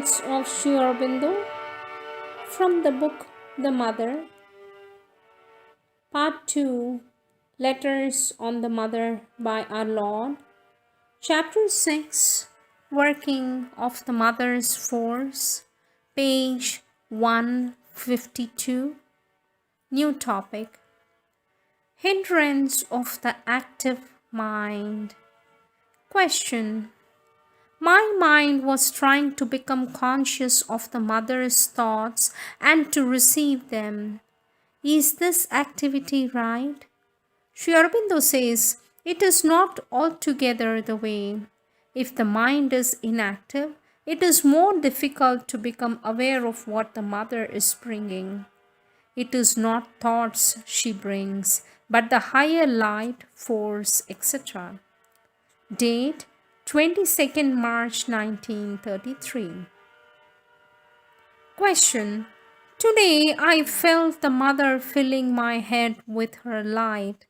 Hindrance of Aurobindo from the book The Mother, Part 2, Letters on the Mother by Our Lord, Chapter 6, Working of the Mother's Force, page 152, new topic, Hindrance of the Active Mind. Question. My mind was trying to become conscious of the mother's thoughts and to receive them. Is this activity right? Sri Aurobindo says it is not altogether the way. If the mind is inactive, it is more difficult to become aware of what the mother is bringing. It is not thoughts she brings, but the higher light, force, etc. Date 22nd March 1933. Question. Today I felt the mother filling my head with her light.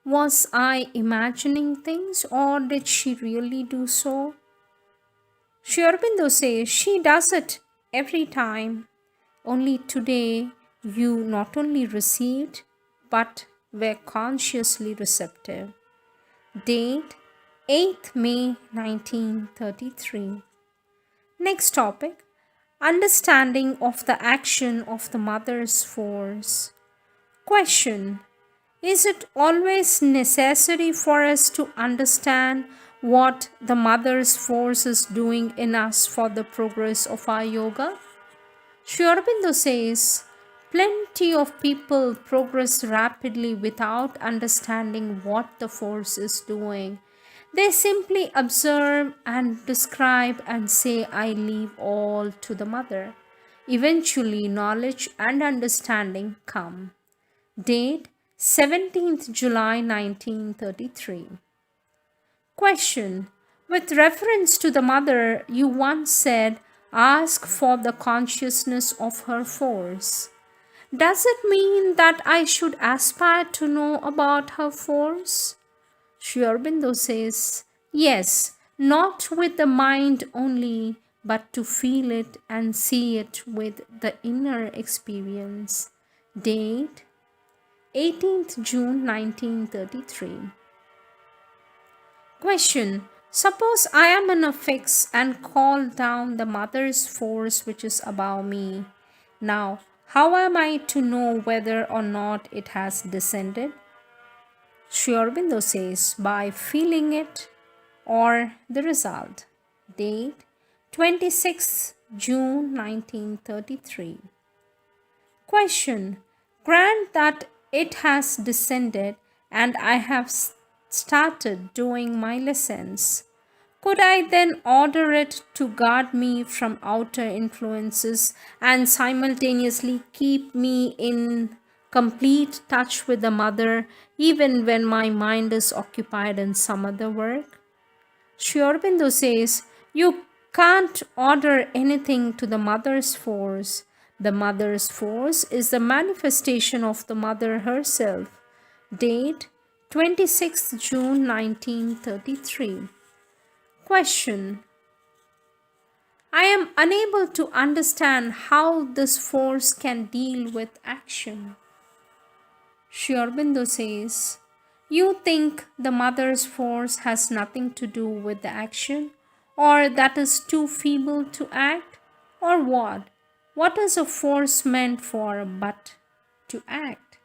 Was I imagining things or did she really do so? Sri Aurobindo says she does it every time. Only today you not only received but were consciously receptive. Date 8th May 1933. Next topic, understanding of the action of the mother's force. Question. Is it always necessary for us to understand what the mother's force is doing in us for the progress of our yoga? Sri Aurobindo says, plenty of people progress rapidly without understanding what the force is doing. They simply observe and describe and say, I leave all to the mother. Eventually, knowledge and understanding come. Date 17th July 1933. Question. With reference to the mother, you once said, ask for the consciousness of her force. Does it mean that I should aspire to know about her force? Sri Aurobindo says, yes, not with the mind only, but to feel it and see it with the inner experience. Date 18th June 1933. Question. Suppose I am in a fix and call down the mother's force which is above me. Now, how am I to know whether or not it has descended? Sri Aurobindo says, by feeling it or the result. Date 26th June 1933. Question. Grant that it has descended and I have started doing my lessons. Could I then order it to guard me from outer influences and simultaneously keep me in complete touch with the mother even when my mind is occupied in some other work? Sri Aurobindo says, you can't order anything to the mother's force. The mother's force is the manifestation of the mother herself. Date 26th June 1933. Question. I am unable to understand how this force can deal with action. Sri Aurobindo says, you think the mother's force has nothing to do with the action, or that is too feeble to act, or what? What is a force meant for but to act?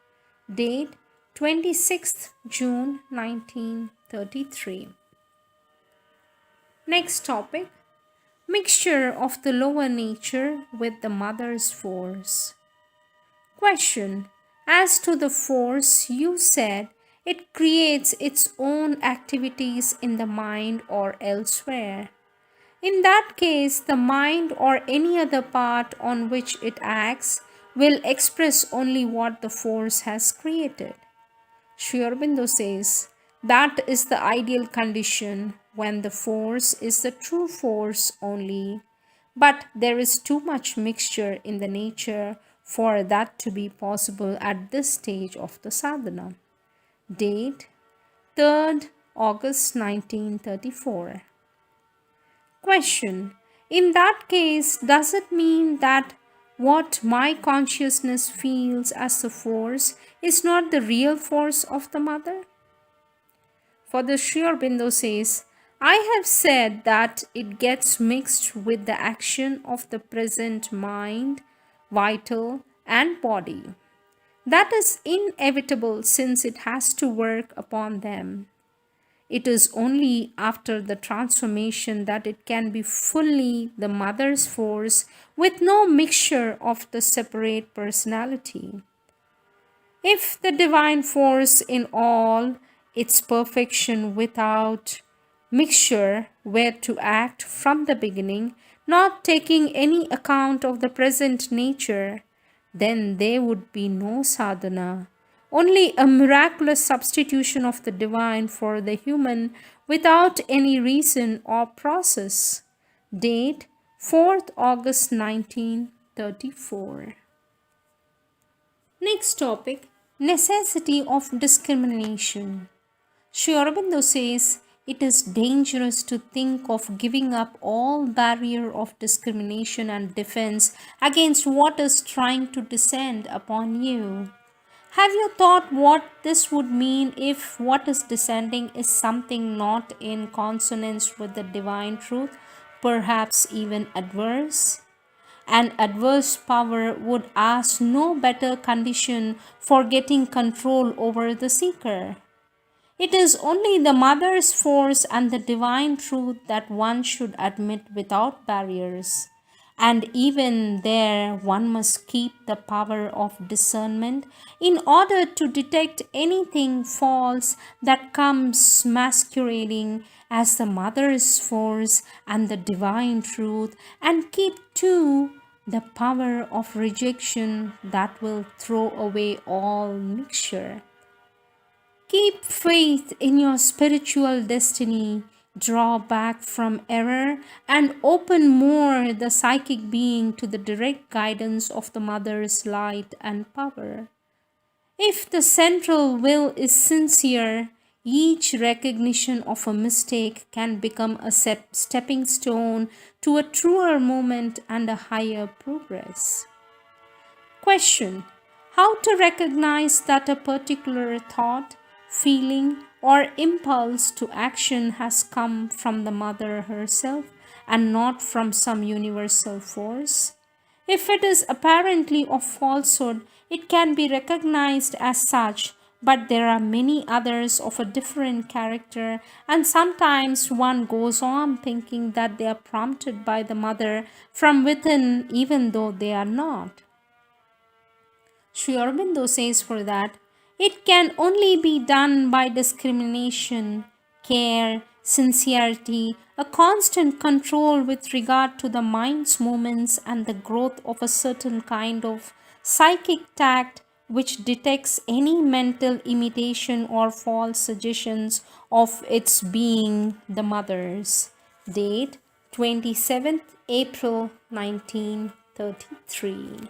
Date 26th June 1933. Next topic, mixture of the lower nature with the mother's force. Question. As to the force, you said it creates its own activities in the mind or elsewhere. In that case, the mind or any other part on which it acts will express only what the force has created. Sri Aurobindo says, that is the ideal condition when the force is the true force only, but there is too much mixture in the nature for that to be possible at this stage of the sadhana. Date 3rd August 1934. Question. In that case, does it mean that what my consciousness feels as the force is not the real force of the mother? For the Sri Aurobindo says, I have said that it gets mixed with the action of the present mind, vital, and body. That is inevitable since it has to work upon them. It is only after the transformation that it can be fully the mother's force with no mixture of the separate personality. If the divine force in all its perfection without mixture were to act from the beginning, not taking any account of the present nature, then there would be no sadhana, only a miraculous substitution of the divine for the human without any reason or process. Date 4th August 1934. Next topic, necessity of discrimination. Sri Aurobindo says it is dangerous to think of giving up all barrier of discrimination and defense against what is trying to descend upon you. Have you thought what this would mean if what is descending is something not in consonance with the divine truth, perhaps even adverse? An adverse power would ask no better condition for getting control over the seeker. It is only the mother's force and the divine truth that one should admit without barriers. And even there, one must keep the power of discernment in order to detect anything false that comes masquerading as the mother's force and the divine truth, and keep too the power of rejection that will throw away all mixture. Keep faith in your spiritual destiny, draw back from error, and open more the psychic being to the direct guidance of the Mother's light and power. If the central will is sincere, each recognition of a mistake can become a stepping stone to a truer moment and a higher progress. Question: how to recognize that a particular thought, feeling, or impulse to action has come from the mother herself and not from some universal force? If it is apparently of falsehood, it can be recognized as such, but there are many others of a different character, and sometimes one goes on thinking that they are prompted by the mother from within, even though they are not. Sri Aurobindo says for that, it can only be done by discrimination, care, sincerity, a constant control with regard to the mind's movements and the growth of a certain kind of psychic tact which detects any mental imitation or false suggestions of its being the mother's. Date 27th April 1933.